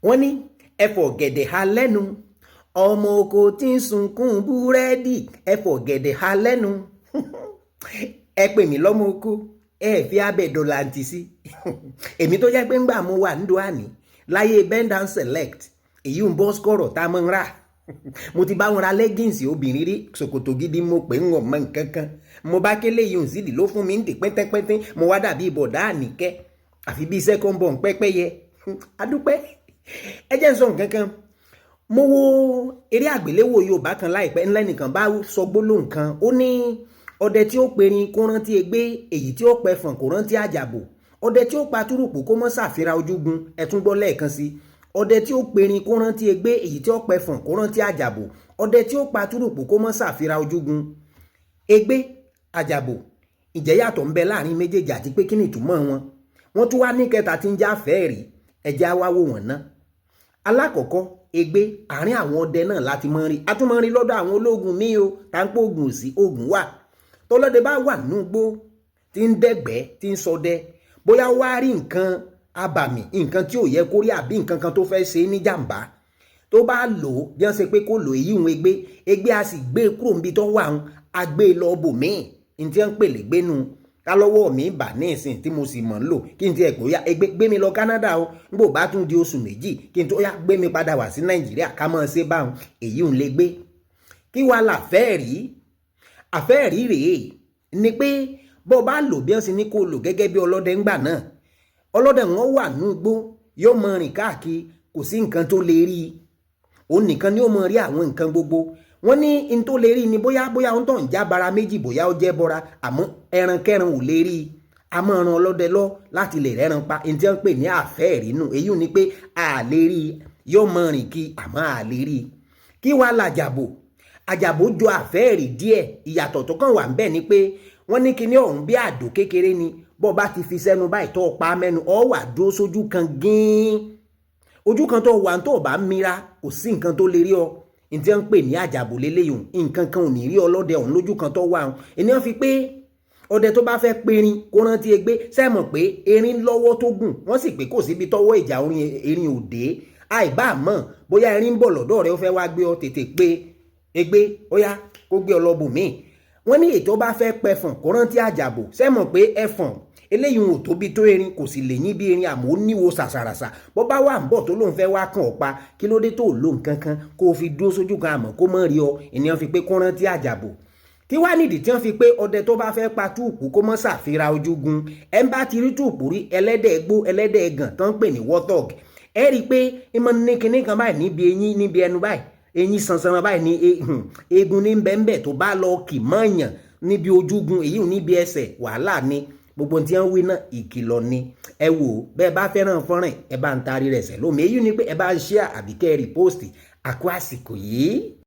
wọ́n ní ẹ̀fọ́ gẹ̀dẹ̀ ha lẹ́nu ọmọ oko tí ń sunkún búrẹ́dì ẹ̀fọ́ gẹ̀dẹ̀ ha lẹ́nu ẹ pè mí lọ́mọ oko ẹ fi abẹ́ dọ̀làǹtì sí èmi tó jẹ́ pé ńgbà mo wà ń do àní láyé bend and select èyí ń bọ́ skọ̀rọ̀ tá a mọ̀ ń rà mo ti bá wọn ra leggings obìnrin rí ṣòkòtò gidi mo pè ń wọ̀ mọ́ nǹkan kan mo bá kélé yìí ń sídìí ló fún mi ń dè pẹ́ntẹ́pẹ́ntẹ́ mo wá dàbí bọ̀dá àníkẹ́ àfi bíi second born pẹ́pẹ́yẹ adúpẹ́ ẹ jẹ́ ń sọ nǹkan kan mo wo eré àgbéléwò Yorùbá kan láìpẹ́ ńlẹ́ nìkan bá sọ gbólóhùn kan ó ní ọdẹ tí ó perin kó rántí egbé èyí tí ó pẹfọ̀n kó rántí àjàbò ọdẹ tí ó pa túrùpù kó mọ́ ṣàfihàn ojúgun ẹ tún gbọ́ lẹ́ẹ̀kan sí ọdẹ tí ó perin kó rántí egbé èyí tí ó pẹfọ̀n kó rántí àjàbò ọdẹ tí ó pa túrùpù kó mọ́ ṣàfihàn ojúgun egbé àjàbò ìjẹ́yàtọ̀ ń bẹ láàrin méjèèjì àti pé kí ni ìtumọ̀ wọn wọ́n tún wá ní kẹta tí ń já fẹ́ẹ̀rí ẹ̀jẹ̀ awáwò wọn náà alákọ̀ọ́kọ́ egbé àárín àwọn ọdẹ náà láti mọ́ rí a tún mọ́ rí lọ́dọ̀ àwọn ológun míì o tá ń pé oògùn sí oògùn wà tọ́lọ́dẹ bá wà nínú igbó tí ń dẹ́gbẹ́ tí ń ṣọdẹ bóyá wá rí nǹkan abàmì nǹkan tí ò yẹ kó rí àbí nǹkan kan tó fẹ́ ṣe ní jàǹbá tó bá lò ó bí wọ́n ṣe pé kó lò èyí òun egbé a sì gbé kúrò níbi tó wà ń a gbé lọ bòmíì ní tí wọ́n ń pè lè gbénu ká lọ́wọ́ mi bà ní ìsìn tí mo sì mọ̀ ń lò kí n ti ẹ̀ pé ó yá gbé mi lọ Canada o nígbò bá tún di oṣù méjì kí n tó yá gbé mi padà wá sí Nàìjíríà ká mọ̀ ṣe báwọn èyí òun lè gbé kí wàá àfẹ́ẹ̀rí rèé ni pé bó bá lò bí wọ́n sì ní kó lò gẹ́gẹ́ bí ọlọ́dẹ ńgbà náà ọlọ́dẹ wọn wà nínú igbó yóò mọ rìn káàkiri kò sí nǹkan tó lè rí i òun nìkan ni ó mọ rí àwọn nǹkan gbogbo wọ́n ní n tó lè rí ni bóyá ó ń tàn já bara méjì bóyá ó jẹ́ bọ́ra àmọ́ ẹran kẹran ò lè rí i a máa ran ọlọ́dẹ lọ láti lè rẹ́ran pa ní tí wọ́n pè ní àfẹ́ẹ̀rí nù èyí ni pé a lè rí i yóò mọ rìn kí àmọ́ a lè rí i kí wàá làjàbò àjàbò jọ àfẹ́ẹ̀rí díẹ̀ ìyàtọ̀ tó kàn wà ń bẹ̀ ni pé wọ́n ní kinní ọ̀hún bí àdó kékeré ni bó bá ti fi sẹ́nu báyìí tó pa mẹ́nu ọ wà dúró sójú kan gíín ojú kan tó wà tó bá mira kò sí nǹkan tó lè rí ọ ní tí wọ́n ń pè ní àjàbò lélẹ́yìn nǹkan kan ò ní rí ọlọ́dẹ ọ̀hún lójú kan tó wà ọ̀hún ènìyàn fi pé ọdẹ tó bá fẹ́ perin kó rántí egbé sẹ́mọ̀ pé erin lọ́wọ́ tó gùn wọ́n sì pé kò síbi tọ́wọ́ ìjà erin òde àìbá mọ̀ bóyá erin ń bọ̀ lọ́dọ̀ rẹ ó fẹ́ wá gbé ọ tètè pé egbé ó yá kó gbé ọ lọ bòmíì wọ́n ní ètò bá fẹ́ pẹfọ̀n kó rántí àjàbò sẹ́mọ̀ pé ẹfọ̀n eléyìí ò tóbi tó erin kò sì lè yín bí erin àmọ́ ó níwo ṣàṣàràṣà bó bá wà ń bọ̀ tó lóun fẹ́ wá kàn ọ́ pa kí ló dé tó lò nǹkan kan kó o fi dúró sójú kan àmọ́ kó mọ̀ rí ọ ènìyàn fi pé kó rántí àjàbò kí wá nídìí tí wọ́n fi pé ọdẹ tó bá fẹ́ pa túùpù kó mọ́ ṣàfihàn ojúgun ẹ̀ ń bá ti rí túùpù rí ẹlẹ́dẹ̀ gbó ẹlẹ́dẹ̀ gàn tó ń pè ní warthog ẹ rí i pé ìmọ̀ ní kinní kan báyìí níbi eyín níbi ẹnu báyìí eyín sansan báyìí ní eegun ní bẹ́ẹ̀ tó bá lọ kì mọ́ọ̀yàn níbi ojúgun èyí ò níbi ẹsẹ̀ wàhálà ni gbogbo tí wọ́n wí náà ìkìlọ̀ ni ẹ wò bẹ́ẹ̀ bá fẹ́ràn fọ́nrán ẹ bá ń taari rẹ̀ sẹ́ lómi èyí ni pé ẹ bá ń share àbí kẹ́ ẹ repost àkó àsìkò yìí.